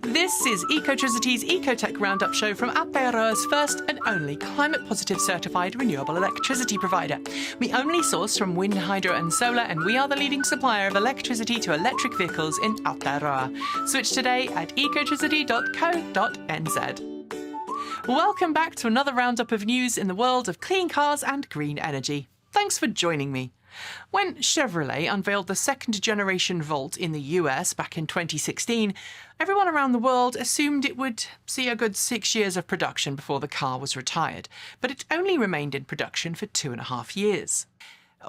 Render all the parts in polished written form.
This is ecoTEC's ecoTEC Roundup show from Aotearoa's first and only climate-positive certified renewable electricity provider. We only source from wind, hydro and solar, and we are the leading supplier of electricity to electric vehicles in Aotearoa. Switch today at ecotecity.co.nz. Welcome back to another roundup of news in the world of clean cars and green energy. Thanks for joining me. When Chevrolet unveiled the second-generation Volt in the US back in 2016, everyone around the world assumed it would see a good 6 years of production before the car was retired, but it only remained in production for 2.5 years.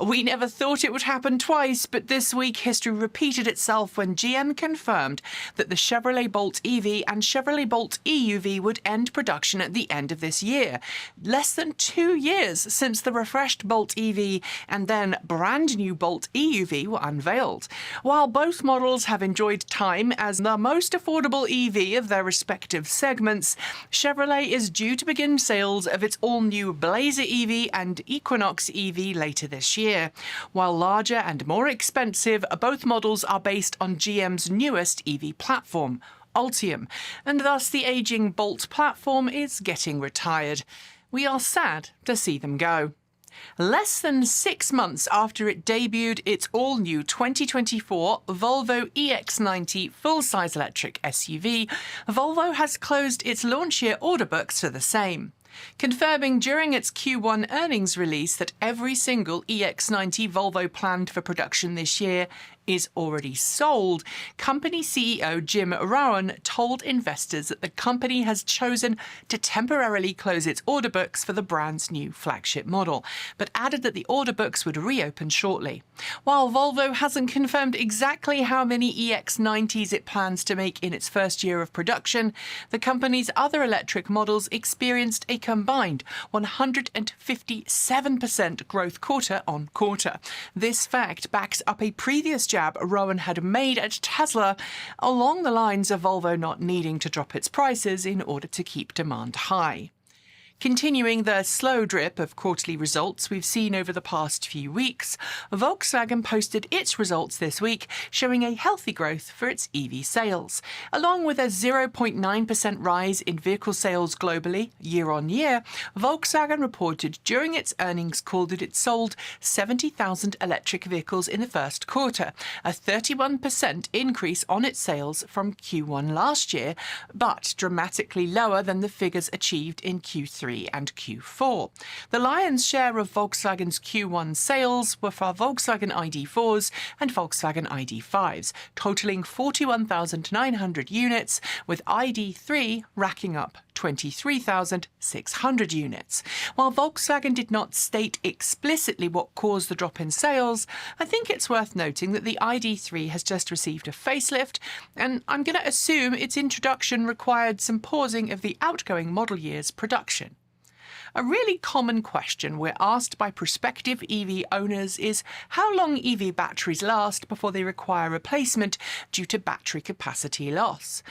We never thought it would happen twice, but this week history repeated itself when GM confirmed that the Chevrolet Bolt EV and Chevrolet Bolt EUV would end production at the end of this year, less than 2 years since the refreshed Bolt EV and then brand new Bolt EUV were unveiled. While both models have enjoyed time as the most affordable EV of their respective segments, Chevrolet is due to begin sales of its all-new Blazer EV and Equinox EV later this year. While larger and more expensive, both models are based on GM's newest EV platform, Ultium, and thus the aging Bolt platform is getting retired. We are sad to see them go. Less than 6 months after it debuted its all-new 2024 Volvo EX90 full-size electric SUV, Volvo has closed its launch year order books for the same, confirming during its Q1 earnings release that every single EX90 Volvo planned for production this year is already sold. Company CEO Jim Rowan told investors that the company has chosen to temporarily close its order books for the brand's new flagship model, but added that the order books would reopen shortly. While Volvo hasn't confirmed exactly how many EX90s it plans to make in its first year of production, the company's other electric models experienced a combined 157% growth quarter on quarter. This fact backs up a previous jab Rowan had made at Tesla along the lines of Volvo not needing to drop its prices in order to keep demand high. Continuing the slow drip of quarterly results we've seen over the past few weeks, Volkswagen posted its results this week, showing a healthy growth for its EV sales. Along with a 0.9% rise in vehicle sales globally year on year, Volkswagen reported during its earnings call that it sold 70,000 electric vehicles in the first quarter, a 31% increase on its sales from Q1 last year, but dramatically lower than the figures achieved in Q3 and Q4. The lion's share of Volkswagen's Q1 sales were for Volkswagen ID.4s and Volkswagen ID.5s, totaling 41,900 units, with ID.3 racking up 23,600 units. While Volkswagen did not state explicitly what caused the drop in sales, I think it's worth noting that the ID.3 has just received a facelift, and I'm going to assume its introduction required some pausing of the outgoing model year's production. A really common question we're asked by prospective EV owners is how long EV batteries last before they require replacement due to battery capacity loss.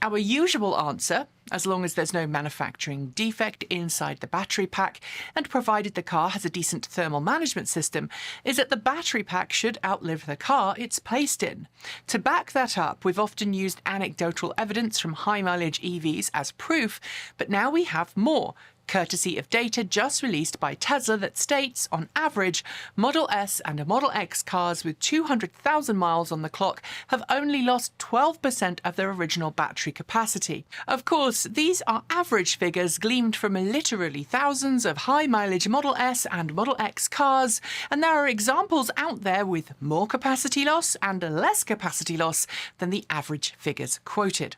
Our usual answer, as long as there's no manufacturing defect inside the battery pack and provided the car has a decent thermal management system, is that the battery pack should outlive the car it's placed in. To back that up, we've often used anecdotal evidence from high-mileage EVs as proof, but now we have more, courtesy of data just released by Tesla that states, on average, Model S and Model X cars with 200,000 miles on the clock have only lost 12% of their original battery capacity. Of course, these are average figures gleaned from literally thousands of high-mileage Model S and Model X cars, and there are examples out there with more capacity loss and less capacity loss than the average figures quoted.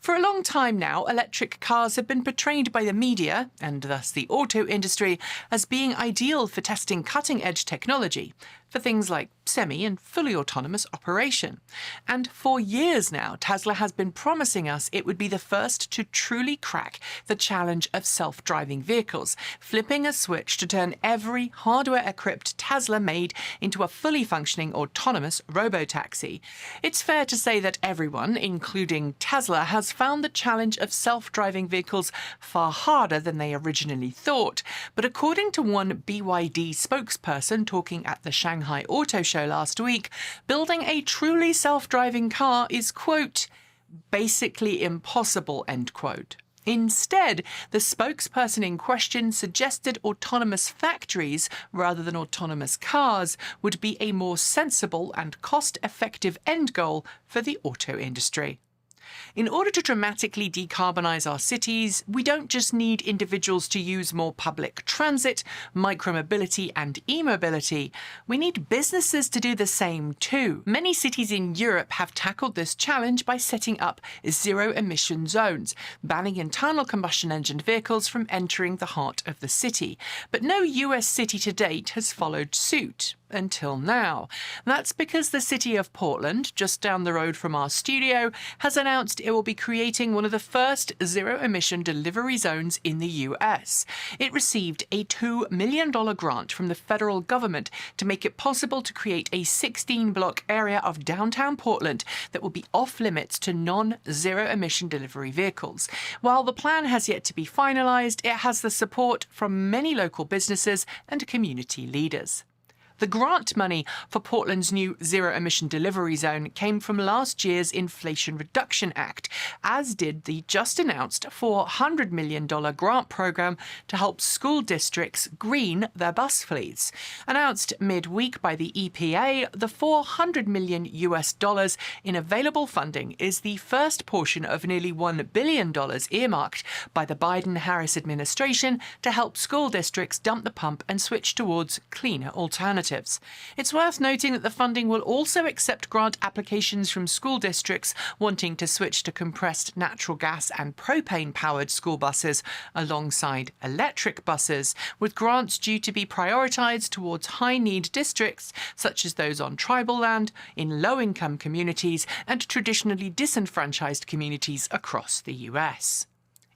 For a long time now, electric cars have been portrayed by the media, and thus the auto industry, as being ideal for testing cutting-edge technology, for things like semi and fully autonomous operation. And for years now, Tesla has been promising us it would be the first to truly crack the challenge of self-driving vehicles, flipping a switch to turn every hardware-equipped Tesla made into a fully functioning autonomous robotaxi. It's fair to say that everyone, including Tesla, has found the challenge of self-driving vehicles far harder than they originally thought. But according to one BYD spokesperson talking at the Shanghai Auto Show last week, building a truly self-driving car is, quote, basically impossible, end quote. Instead, the spokesperson in question suggested autonomous factories rather than autonomous cars would be a more sensible and cost-effective end goal for the auto industry. In order to dramatically decarbonize our cities, we don't just need individuals to use more public transit, micromobility and e-mobility. We need businesses to do the same too. Many cities in Europe have tackled this challenge by setting up zero-emission zones, banning internal combustion engine vehicles from entering the heart of the city. But no US city to date has followed suit. Until now. That's because the city of Portland, just down the road from our studio, has announced it will be creating one of the first zero-emission delivery zones in the US. It received a $2 million grant from the federal government to make it possible to create a 16-block area of downtown Portland that will be off-limits to non-zero-emission delivery vehicles. While the plan has yet to be finalized, it has the support from many local businesses and community leaders. The grant money for Portland's new zero-emission delivery zone came from last year's Inflation Reduction Act, as did the just-announced $400 million grant program to help school districts green their bus fleets. Announced midweek by the EPA, the $400 million in available funding is the first portion of nearly $1 billion earmarked by the Biden-Harris administration to help school districts dump the pump and switch towards cleaner alternatives. It's worth noting that the funding will also accept grant applications from school districts wanting to switch to compressed natural gas and propane-powered school buses alongside electric buses, with grants due to be prioritised towards high-need districts such as those on tribal land, in low-income communities and traditionally disenfranchised communities across the US.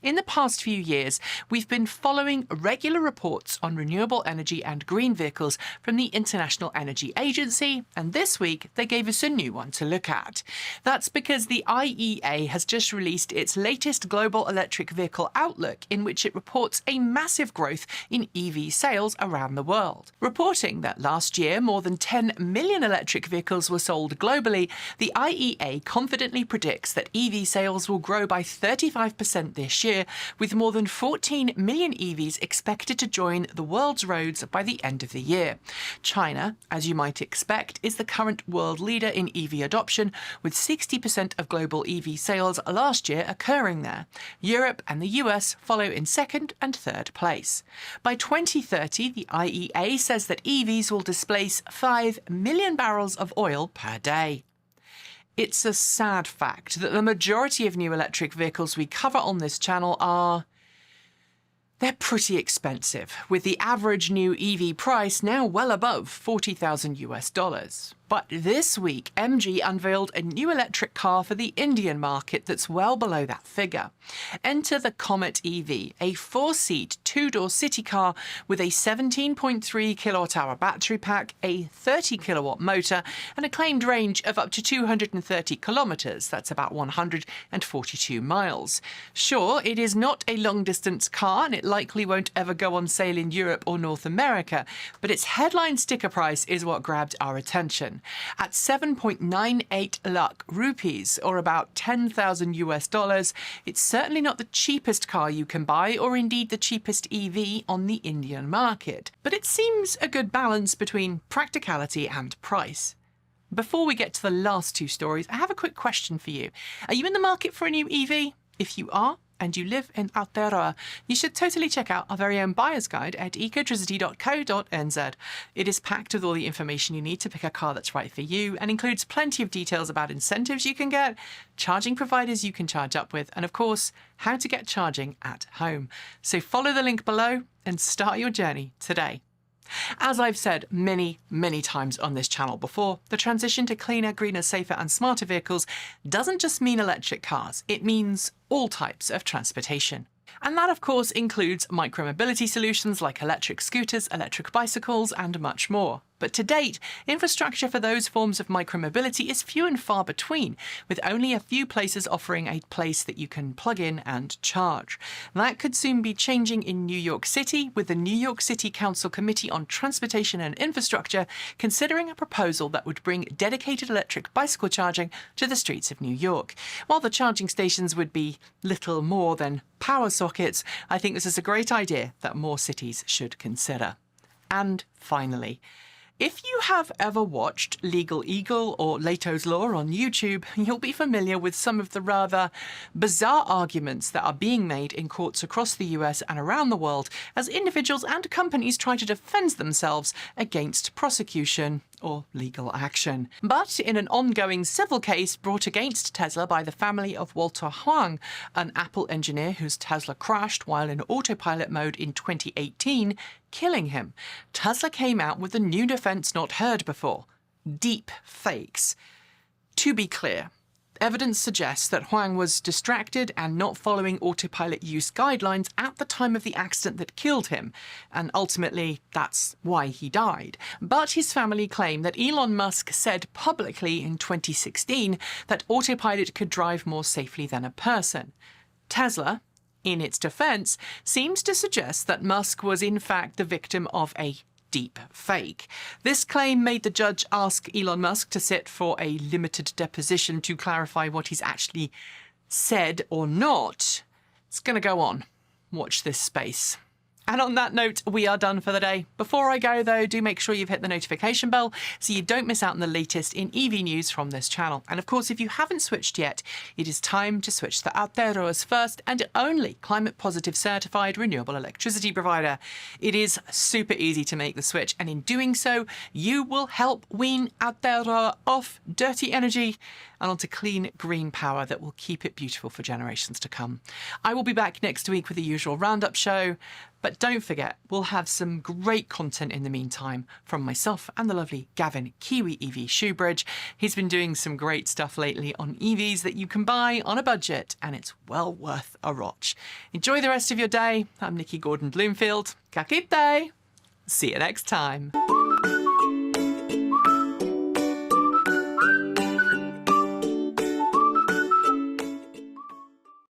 In the past few years, we've been following regular reports on renewable energy and green vehicles from the International Energy Agency, and this week they gave us a new one to look at. That's because the IEA has just released its latest global electric vehicle outlook, in which it reports a massive growth in EV sales around the world. Reporting that last year more than 10 million electric vehicles were sold globally, the IEA confidently predicts that EV sales will grow by 35% this year, with more than 14 million EVs expected to join the world's roads by the end of the year. China, as you might expect, is the current world leader in EV adoption, with 60% of global EV sales last year occurring there. Europe and the US follow in second and third place. By 2030, the IEA says that EVs will displace 5 million barrels of oil per day. It's a sad fact that the majority of new electric vehicles we cover on this channel they're pretty expensive, with the average new EV price now well above $40,000. But this week, MG unveiled a new electric car for the Indian market that's well below that figure. Enter the Comet EV, a 4-seat, 2-door city car with a 17.3 kilowatt-hour battery pack, a 30 kilowatt motor, and a claimed range of up to 230 kilometres. That's about 142 miles. Sure, it is not a long-distance car, and it likely won't ever go on sale in Europe or North America, but its headline sticker price is what grabbed our attention. At 7.98 lakh rupees, or about $10,000, it's certainly not the cheapest car you can buy, or indeed the cheapest EV on the Indian market. But it seems a good balance between practicality and price. Before we get to the last two stories, I have a quick question for you. Are you in the market for a new EV? If you are, and you live in Aotearoa, you should totally check out our very own buyer's guide at ecotricity.co.nz. It is packed with all the information you need to pick a car that's right for you, and includes plenty of details about incentives you can get, charging providers you can charge up with, and of course, how to get charging at home. So follow the link below and start your journey today. As I've said many, many times on this channel before, the transition to cleaner, greener, safer and smarter vehicles doesn't just mean electric cars, it means all types of transportation. And that, of course, includes micromobility solutions like electric scooters, electric bicycles and much more. But to date, infrastructure for those forms of micromobility is few and far between, with only a few places offering a place that you can plug in and charge. That could soon be changing in New York City, with the New York City Council Committee on Transportation and Infrastructure considering a proposal that would bring dedicated electric bicycle charging to the streets of New York. While the charging stations would be little more than power sockets, I think this is a great idea that more cities should consider. And finally, if you have ever watched Legal Eagle or Leto's Law on YouTube, you'll be familiar with some of the rather bizarre arguments that are being made in courts across the US and around the world as individuals and companies try to defend themselves against prosecution or legal action. But in an ongoing civil case brought against Tesla by the family of Walter Huang, an Apple engineer whose Tesla crashed while in autopilot mode in 2018, killing him, Tesla came out with a new defense not heard before: deep fakes. To be clear, evidence suggests that Huang was distracted and not following autopilot use guidelines at the time of the accident that killed him, and ultimately that's why he died. But his family claim that Elon Musk said publicly in 2016 that autopilot could drive more safely than a person. Tesla, in its defense, seems to suggest that Musk was in fact the victim of a deep fake. This claim made the judge ask Elon Musk to sit for a limited deposition to clarify what he's actually said or not. It's going to go on. Watch this space. And on that note, we are done for the day. Before I go, though, do make sure you've hit the notification bell so you don't miss out on the latest in EV news from this channel. And of course, if you haven't switched yet, it is time to switch to Aotearoa's first and only climate positive certified renewable electricity provider. It is super easy to make the switch, and in doing so, you will help wean Aotearoa off dirty energy and onto clean green power that will keep it beautiful for generations to come. I will be back next week with the usual roundup show. But don't forget, we'll have some great content in the meantime from myself and the lovely Gavin Kiwi EV Shoebridge. He's been doing some great stuff lately on EVs that you can buy on a budget, and it's well worth a watch. Enjoy the rest of your day. I'm Nikki Gordon-Bloomfield. Ka kite! See you next time.